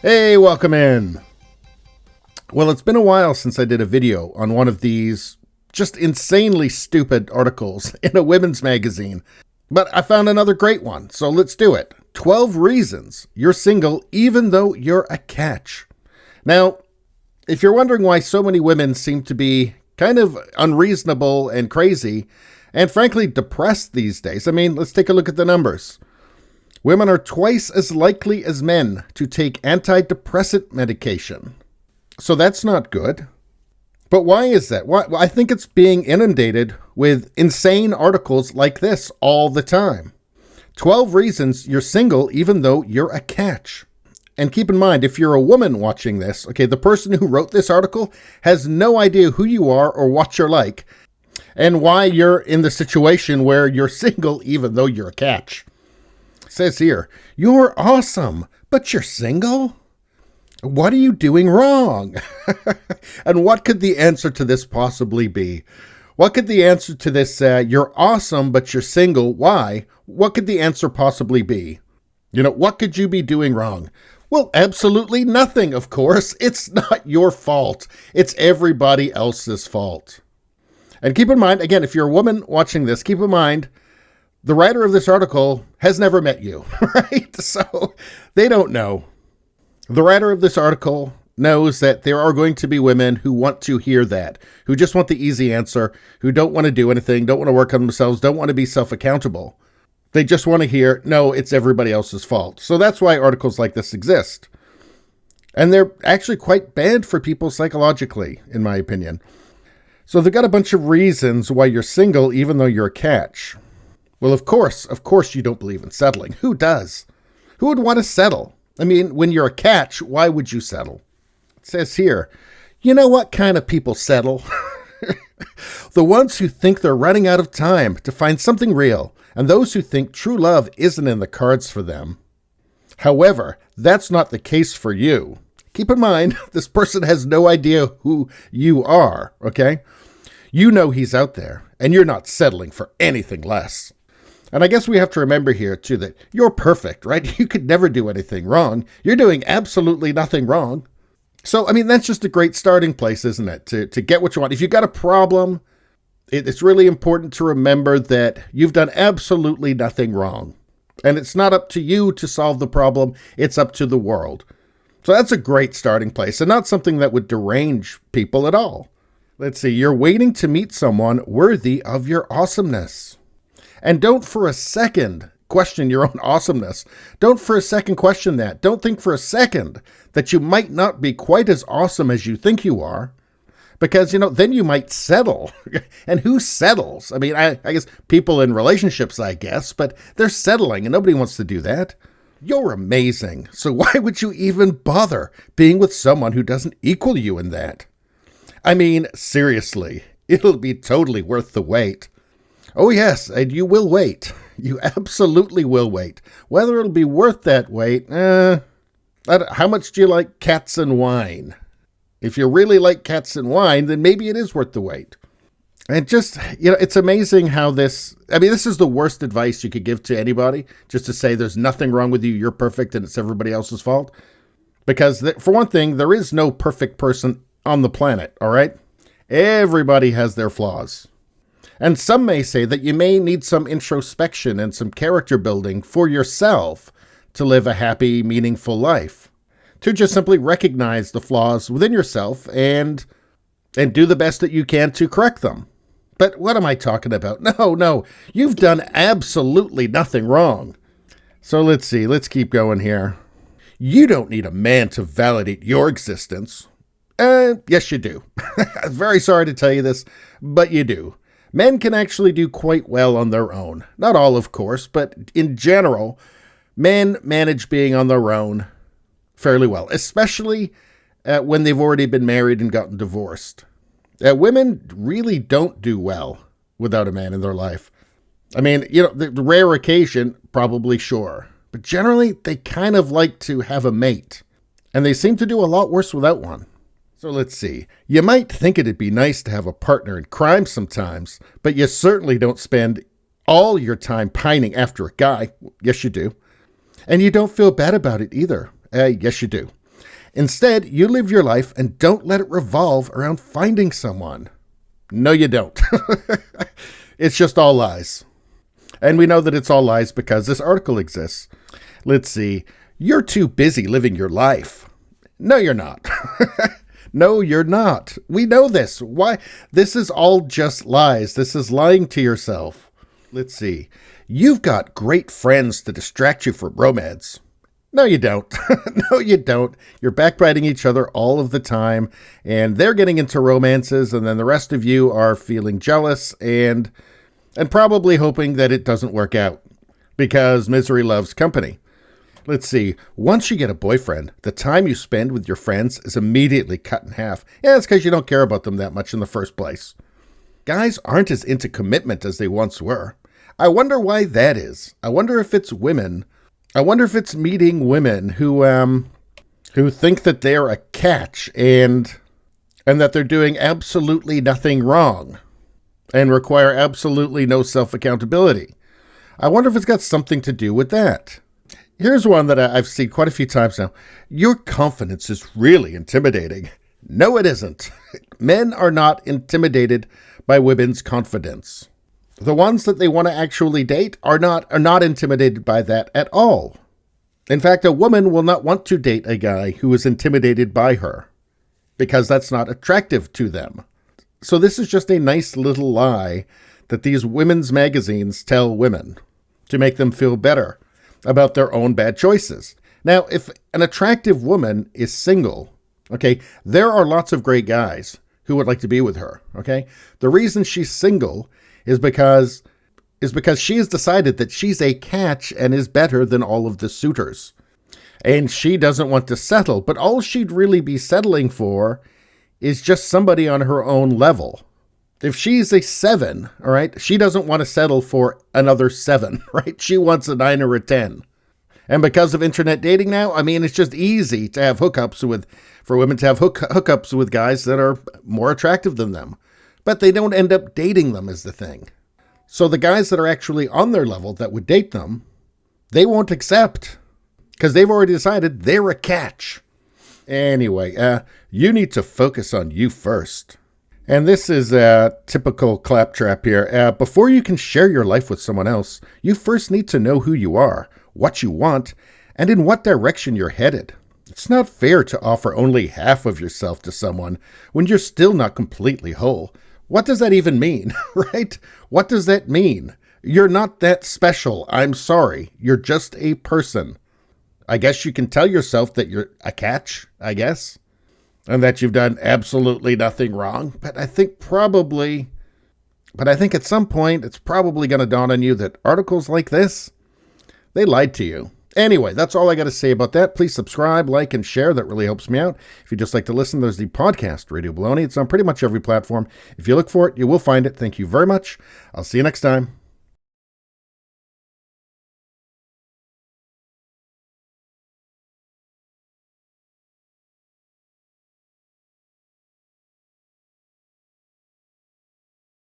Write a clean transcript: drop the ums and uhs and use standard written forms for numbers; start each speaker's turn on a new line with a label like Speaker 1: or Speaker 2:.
Speaker 1: Hey, welcome in. Well, it's been a while since I did a video on one of these just insanely stupid articles in a women's magazine, but I found another great one, so let's do it. 12 reasons you're single even though you're a catch. Now, if you're wondering why so many women seem to be kind of unreasonable and crazy, and frankly depressed these days, I mean, let's take a look at the numbers. Women are twice as likely as men to take antidepressant medication. So that's not good. But why is that? Why? I think it's being inundated with insane articles like this all the time. 12 reasons you're single even though you're a catch. And keep in mind, if you're a woman watching this, okay, the person who wrote this article has no idea who you are or what you're like and why you're in the situation where you're single even though you're a catch. It says here, you're awesome, but you're single? What are you doing wrong? And what could the answer to this possibly be? What could the answer to this, you're awesome, but you're single, why? What could the answer possibly be? You know, what could you be doing wrong? Well, absolutely nothing, of course. It's not your fault. It's everybody else's fault. And keep in mind, again, if you're a woman watching this, keep in mind, the writer of this article has never met you, right? So they don't know. The writer of this article knows that there are going to be women who want to hear that, who just want the easy answer, who don't want to do anything, don't want to work on themselves, don't want to be self-accountable. They just want to hear, no, it's everybody else's fault. So that's why articles like this exist. And they're actually quite bad for people psychologically, in my opinion. So they've got a bunch of reasons why you're single even though you're a catch. Well, of course you don't believe in settling. Who does? Who would want to settle? I mean, when you're a catch, why would you settle? It says here, you know what kind of people settle? The ones who think they're running out of time to find something real, and those who think true love isn't in the cards for them. However, that's not the case for you. Keep in mind, this person has no idea who you are, okay? You know he's out there, and you're not settling for anything less. And I guess we have to remember here, too, that you're perfect, right? You could never do anything wrong. You're doing absolutely nothing wrong. So, I mean, that's just a great starting place, isn't it? To get what you want. If you've got a problem, it's really important to remember that you've done absolutely nothing wrong. And it's not up to you to solve the problem. It's up to the world. So that's a great starting place and not something that would derange people at all. Let's see. You're waiting to meet someone worthy of your awesomeness. And don't for a second question your own awesomeness. Don't for a second question that. Don't think for a second that you might not be quite as awesome as you think you are. Because, you know, then you might settle. And who settles? I mean, I guess people in relationships, I guess, but they're settling and nobody wants to do that. You're amazing. So why would you even bother being with someone who doesn't equal you in that? I mean, seriously, it'll be totally worth the wait. Oh, yes, and you will wait. You absolutely will wait. Whether it'll be worth that wait, how much do you like cats and wine? If you really like cats and wine, then maybe it is worth the wait. And just, you know, it's amazing how this is the worst advice you could give to anybody, just to say there's nothing wrong with you, you're perfect, and it's everybody else's fault. Because, for one thing, there is no perfect person on the planet, all right? Everybody has their flaws. And some may say that you may need some introspection and some character building for yourself to live a happy, meaningful life. To just simply recognize the flaws within yourself and do the best that you can to correct them. But what am I talking about? No, you've done absolutely nothing wrong. So let's see, let's keep going here. You don't need a man to validate your existence. Yes, you do. I'm very sorry to tell you this, but you do. Men can actually do quite well on their own. Not all, of course, but in general, men manage being on their own fairly well, especially when they've already been married and gotten divorced. Women really don't do well without a man in their life. I mean, you know, the rare occasion, probably sure. But generally, they kind of like to have a mate. And they seem to do a lot worse without one. So let's see. You might think it'd be nice to have a partner in crime sometimes, but you certainly don't spend all your time pining after a guy. Yes, you do. And you don't feel bad about it either. Yes, you do. Instead, you live your life and don't let it revolve around finding someone. No, you don't. It's just all lies. And we know that it's all lies because this article exists. Let's see. You're too busy living your life. No, you're not. No, you're not. We know this. Why? This is all just lies. This is lying to yourself. Let's see. You've got great friends to distract you from romance. No, you don't. No, you don't. You're backbiting each other all of the time, and they're getting into romances, and then the rest of you are feeling jealous and probably hoping that it doesn't work out because misery loves company. Let's see. Once you get a boyfriend, the time you spend with your friends is immediately cut in half. Yeah, it's because you don't care about them that much in the first place. Guys aren't as into commitment as they once were. I wonder why that is. I wonder if it's women. I wonder if it's meeting women who think that they're a catch and that they're doing absolutely nothing wrong and require absolutely no self-accountability. I wonder if it's got something to do with that. Here's one that I've seen quite a few times now. Your confidence is really intimidating. No, it isn't. Men are not intimidated by women's confidence. The ones that they want to actually date are not intimidated by that at all. In fact, a woman will not want to date a guy who is intimidated by her because that's not attractive to them. So this is just a nice little lie that these women's magazines tell women to make them feel better about their own bad choices. Now, if an attractive woman is single, okay, there are lots of great guys who would like to be with her, okay? The reason she's single is because she has decided that she's a catch and is better than all of the suitors. And she doesn't want to settle, but all she'd really be settling for is just somebody on her own level. If she's a 7, all right, she doesn't want to settle for another 7, right? She wants a 9 or a 10. And because of internet dating now, I mean, it's just easy to have for women to have hookups with guys that are more attractive than them. But they don't end up dating them is the thing. So the guys that are actually on their level that would date them, they won't accept because they've already decided they're a catch. Anyway, you need to focus on you first. And this is a typical claptrap here. Before you can share your life with someone else, you first need to know who you are, what you want, and in what direction you're headed. It's not fair to offer only half of yourself to someone when you're still not completely whole. What does that even mean, right? What does that mean? You're not that special. I'm sorry. You're just a person. I guess you can tell yourself that you're a catch, I guess, and that you've done absolutely nothing wrong. But I think at some point, it's probably going to dawn on you that articles like this, they lied to you. Anyway, that's all I got to say about that. Please subscribe, like, and share. That really helps me out. If you just like to listen, there's the podcast, Radio Baloney. It's on pretty much every platform. If you look for it, you will find it. Thank you very much. I'll see you next time.